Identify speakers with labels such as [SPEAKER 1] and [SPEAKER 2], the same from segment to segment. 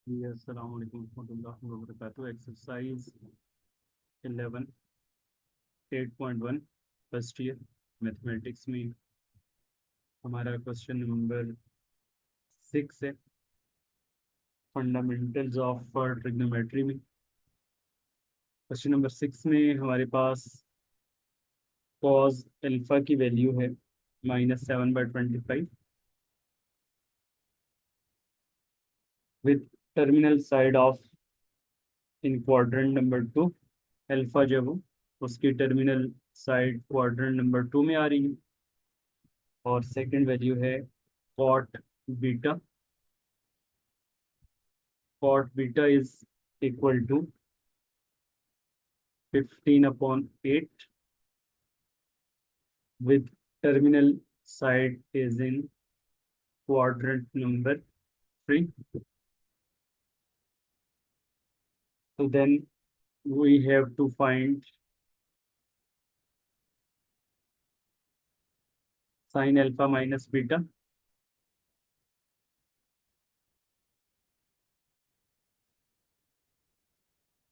[SPEAKER 1] जी अस्सलाम वालेकुम रहमतुल्लाहि व बरकातुहू। एक्सरसाइज 11 8.1 फर्स्ट ईयर मैथमेटिक्स में हमारा क्वेश्चन नंबर 6 है। फंडामेंटल्स ऑफ ट्रिग्नोमेट्री में क्वेश्चन नंबर 6 में हमारे पास कॉस अल्फा की वैल्यू है -7/25 with terminal side of in quadrant number 2। Alpha जो है वो उसकी टर्मिनल साइड क्वाड्रेंट नंबर 2 में आ रही है। और सेकंड वैल्यू है cot beta. Cot beta is equal to 15/8 with terminal side is in quadrant number 3. So then we have to find sin alpha minus beta.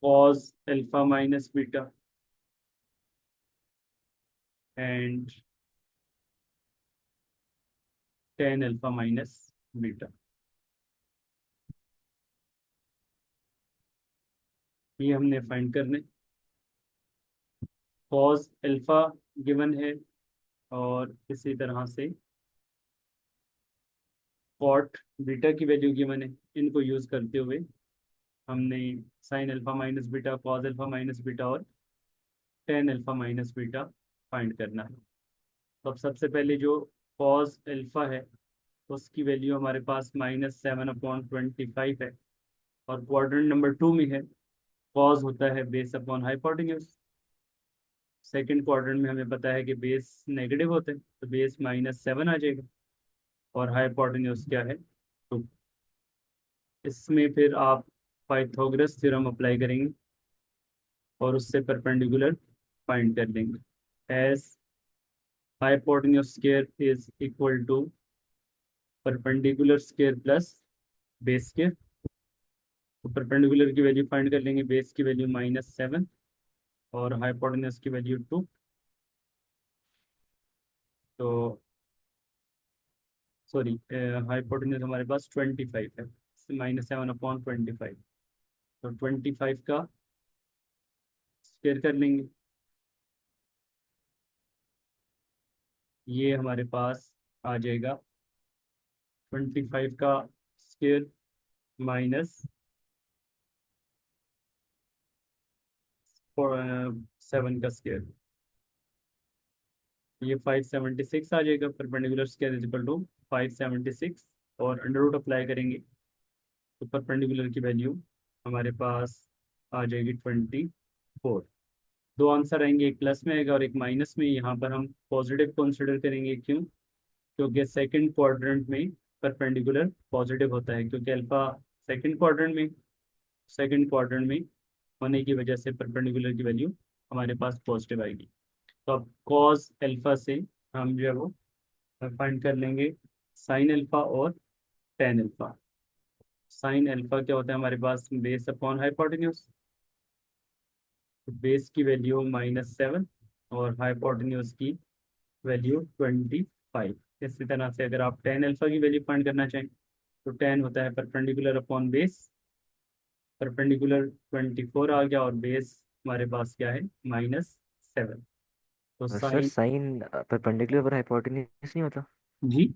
[SPEAKER 1] Cos alpha minus beta and tan alpha minus beta. ये हमने find करने। cos alpha given है और इसी तरह से cot beta की value given है। इनको यूज करते हुए हमने sine alpha minus beta, cos alpha minus beta और tan alpha minus beta find करना है। तो अब सबसे पहले जो कॉस अल्फा है उसकी वैल्यू हमारे पास -7/25 है और क्वाड्रेंट नंबर 2 में है। कॉस होता है base upon hypotenuse. Second quadrant में हमें पता है कि बेस नेगेटिव होते हैं तो बेस -7 आ जाएगा और हाइपोटेन्यूज क्या है 2। इसमें फिर आप पाइथागोरस थ्योरम अप्लाई करेंगे और उससे परपेंडिकुलर फाइंड कर लेंगे। As hypotenuse square is equal to perpendicular square plus base square। तो परपेंडिकुलर की वैल्यू फाइंड कर लेंगे। बेस की वैल्यू -7 और हाइपोटेन्यूज की वैल्यू 2। तो सॉरी, हाइपोटेन्यूज हमारे पास 25 है, -7/25। तो 25 का स्क्वायर कर लेंगे। ये हमारे पास आ जाएगा 25 का स्क्वायर -7 का स्क्वायर। ये 576 आ जाएगा। Perpendicular square is equal to 576 और अंडर रूट अप्लाई करेंगे तो परपेंडिकुलर की वैल्यू हमारे पास आ जाएगी 24। दो आंसर आएंगे, एक प्लस में आएगा और एक माइनस में। यहाँ पर हम पॉजिटिव कंसिडर करेंगे। क्यों? क्योंकि सेकंड क्वाड्रेंट में परपेंडिकुलर पॉजिटिव होता है, क्योंकि अल्फा सेकंड क्वाड्रेंट में होने की वजह से परपेंडिकुलर की वैल्यू हमारे पास पॉजिटिव आएगी। तो अब कॉस अल्फा से हम जो है वो फाइंड कर लेंगे साइन अल्फा और टेन अल्फा। साइन अल्फा क्या होता है हमारे पास? Base upon hypotenuse. बेस की वैल्यू -7 और हाइपोटेन्यूज की वैल्यू 25। इसी तरह से अगर आप टेन अल्फा की वैल्यू फाइंड करना चाहें तो टेन होता है परपेंडिकुलर अपॉन बेस। परपेंडिकुलर 24 आ गया और बेस हमारे पास क्या है? -7। तो
[SPEAKER 2] और sir
[SPEAKER 1] sine.
[SPEAKER 2] Sine perpendicular over hypotenuse नहीं होता?
[SPEAKER 1] जी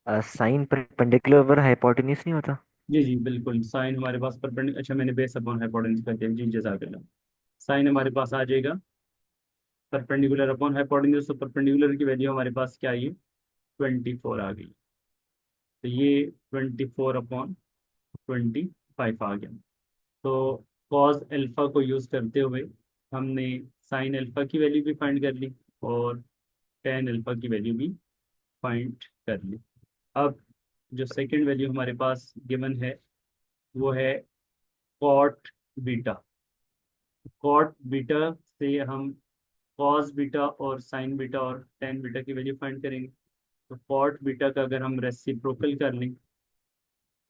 [SPEAKER 2] साइन परपेंडिकुलर ओवर हाइपोटेन्यूज नहीं होता?
[SPEAKER 1] जी जी बिल्कुल। साइन हमारे पास परपेंडिकुलर, अच्छा मैंने बेस अपॉन हाइपोटेन्यूज कर दिया जी, जज़ाकल्लाह। साइन हमारे पास आ जाएगा परपेंडिकुलर अपॉन हाइपोटेन्यूज। तो परपेंडिकुलर की वैल्यू हमारे पास क्या आई है? 24 आ गई। तो ये 24/25 आ गया। तो कॉस अल्फा को यूज करते हुए हमने साइन अल्फा की वैल्यू भी फाइंड कर ली और टेन अल्फा की वैल्यू भी फाइंड कर ली। अब जो सेकंड वैल्यू हमारे पास गिवन है वो है कॉट बीटा। कॉट बीटा से हम कॉस बीटा और साइन बीटा और टेन बीटा की वैल्यू फाइंड करेंगे। तो कॉट बीटा का अगर हम रेसिप्रोकल कर लें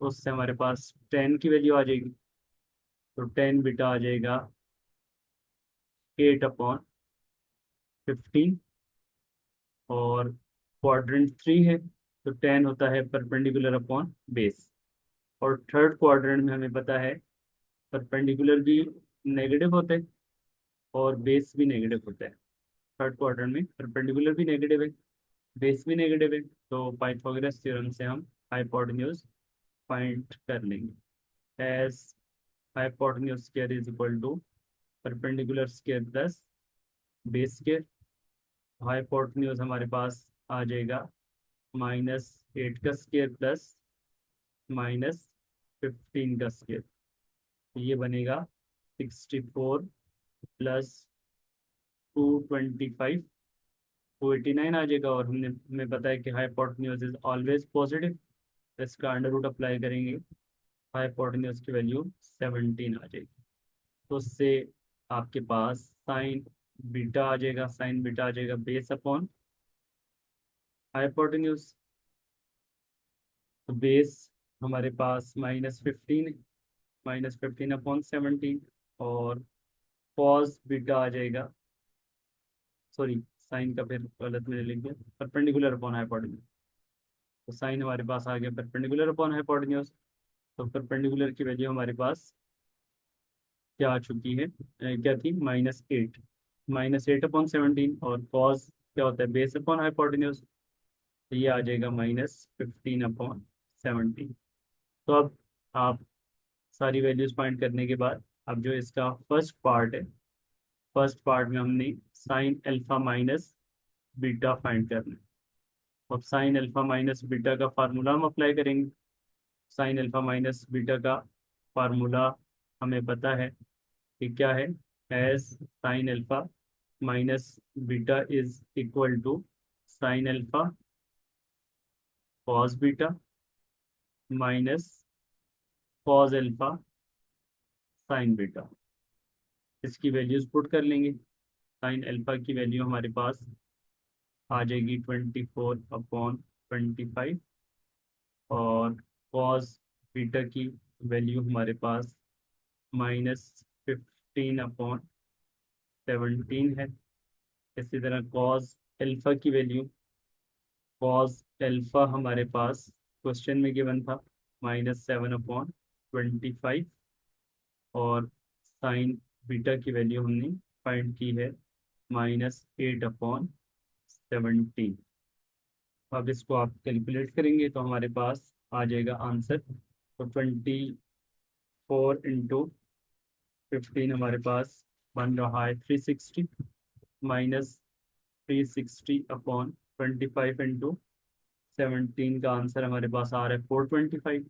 [SPEAKER 1] उससे हमारे पास 10 की वैल्यू आ जाएगी। तो 10 बीटा आ जाएगा 8/15। और क्वाड्रेंट 3 है, तो 10 होता है परपेंडिकुलर अपॉन बेस। और थर्ड क्वाड्रेंट में हमें पता है परपेंडिकुलर भी नेगेटिव होते हैं और बेस भी नेगेटिव होता है। थर्ड क्वाड्रेंट में परपेंडिकुलर भी नेगेटिव है, बेस भी नेगेटिव है। तो पाइथागोरस थ्योरम से हम हाइपोटेन्यूज फाइंड कर लेंगे। As hypotenuse square is equal to perpendicular square plus base square. Hypotenuse हमारे पास आ जाएगा -8 का स्क्वायर प्लस -15 का स्क्वायर। ये बनेगा 64 प्लस 225, 289 आ जाएगा। और हमें पता है कि हाइपोटेन्यूज इज ऑलवेज पॉजिटिव, तो इसका अंडर रूट अप्लाई करेंगे, हाइपोटेन्यूज की वैल्यू 17 आ जाएगी। तो उससे आपके पास साइन बीटा आ जाएगा, साइन बीटा आ जाएगा बेस अपॉन हाइपोटेन्यूज। तो बेस हमारे पास -15 है, -15/17। और कॉस बीटा आ जाएगा, सॉरी साइन का फिर गलत मैंने लिख दिया, परपेंडिकुलर अपॉन हाइपोटेन्यूज। तो साइन हमारे पास आ गया परपेंडिकुलर अपॉन हाइपोटेन्यूज। तो परपेंडिकुलर की वैल्यू हमारे पास क्या आ चुकी है, क्या थी, -8, -8/17। और कॉस क्या होता है, बेस अपॉन हाइपोटेन्यूज, तो ये आ जाएगा -15/17। तो अब आप सारी वैल्यूज फाइंड करने के बाद अब जो इसका फर्स्ट पार्ट है, फर्स्ट पार्ट में हमने sine alpha minus beta find करना है। अब साइन अल्फा माइनस बीटा का फार्मूला हम अप्लाई करेंगे। साइन अल्फा माइनस बीटा का फार्मूला हमें पता है कि क्या है, as sine alpha minus beta is equal to sine alpha cos beta minus cos alpha sine beta. इसकी वैल्यूज पुट कर लेंगे। साइन अल्फा की वैल्यू हमारे पास आ जाएगी 24/25। और कॉस बीटा की वैल्यू हमारे पास -15/17 है। इसी तरह कॉस अल्फा की वैल्यू, कॉस अल्फा हमारे पास क्वेश्चन में गिवन था -7/25। और साइन बीटा की वैल्यू हमने फाइंड की है -8/17। अब इसको आप कैलकुलेट करेंगे तो हमारे पास आ जाएगा आंसर। तो 24 × 15 हमारे पास बन रहा है 360, -360/25 का आंसर हमारे पास आ रहा है 425।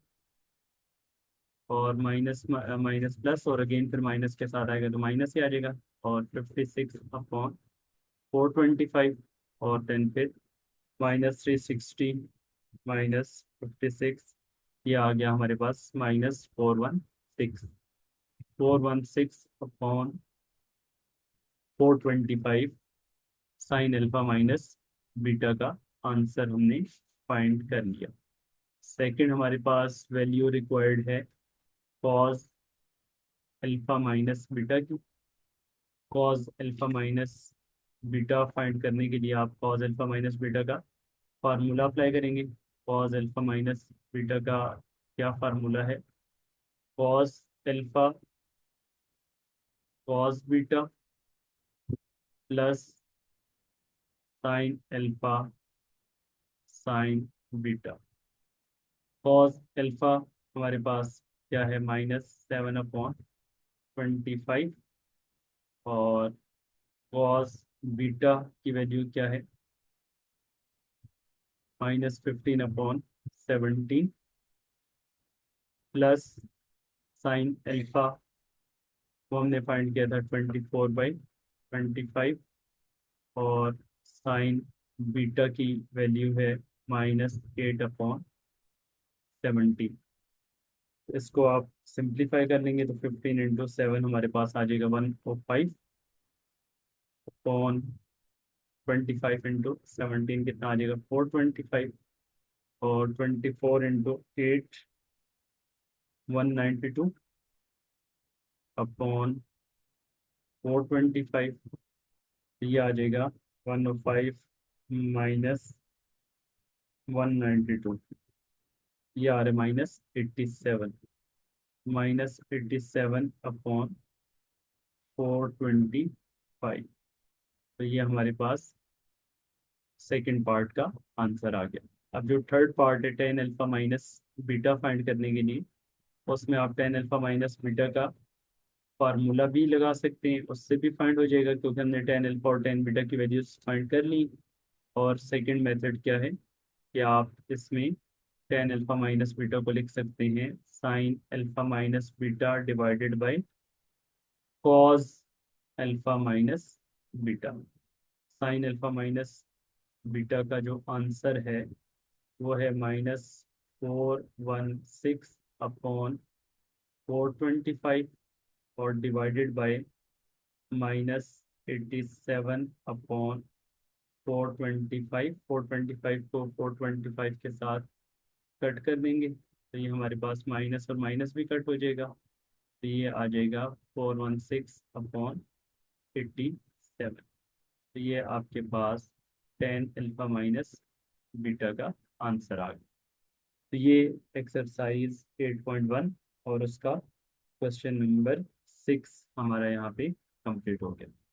[SPEAKER 1] और माइनस माइनस प्लस और अगेन फिर माइनस के साथ आएगा तो माइनस ही आ जाएगा। और 56/425। और देन फिर -360 -56, ये आ गया हमारे पास -416। 416/425 साइन अल्फा माइनस बीटा का आंसर हमने फाइंड कर लिया। सेकंड हमारे पास वैल्यू रिक्वायर्ड है कॉस अल्फा माइनस बीटा की। Cos alpha minus beta find करने के लिए आप कॉस अल्फा माइनस बीटा का फार्मूला अप्लाई करेंगे। कॉस अल्फा माइनस बीटा का क्या फार्मूला है, cos alpha cos beta plus sine alpha sine beta. Cos alpha हमारे पास क्या है, -7/25। और कॉस बीटा की वैल्यू क्या है, -15/17 प्लस साइन अल्फा को हमने फाइंड किया था 24/25। और साइन बीटा की वैल्यू है -8/17। इसको आप सिंप्लीफाई कर लेंगे तो 15 × 7 हमारे पास आ जाएगा 105/25 कितना आ जाएगा 425। और 24 × 8 192 अपॉन 425, ये आ जाएगा 105 माइनस 192, ये आ रहा है -87, -87 अपॉन 425। तो ये हमारे पास सेकंड पार्ट का आंसर आ गया। अब जो थर्ड पार्ट है ten alpha minus beta find करने के लिए, उसमें आप टेन अल्फा माइनस बीटा का फार्मूला भी लगा सकते हैं, उससे भी फाइंड हो जाएगा क्योंकि हमने टेन अल्फा और टेन बीटा की वैल्यूज फाइंड कर ली। और सेकंड मेथड क्या है कि आप इसमें टेन अल्फा माइनस बीटा को लिख सकते हैं sign alpha minus beta divided by cos alpha minus beta. Sign alpha minus beta का जो आंसर है वो है -416 अपॉन 425 और डिवाइडेड बाय -87 अपॉन 425। 425 को 425 के साथ कट कर देंगे तो ये हमारे पास माइनस और माइनस भी कट हो जाएगा, तो ये आ जाएगा 416 अपॉन 87। तो ये आपके पास टेन अल्फा माइनस बीटा का आंसर आ गया। तो ये एक्सरसाइज 8.1 और उसका क्वेश्चन नंबर 6 हमारा यहाँ पे कंप्लीट हो गया।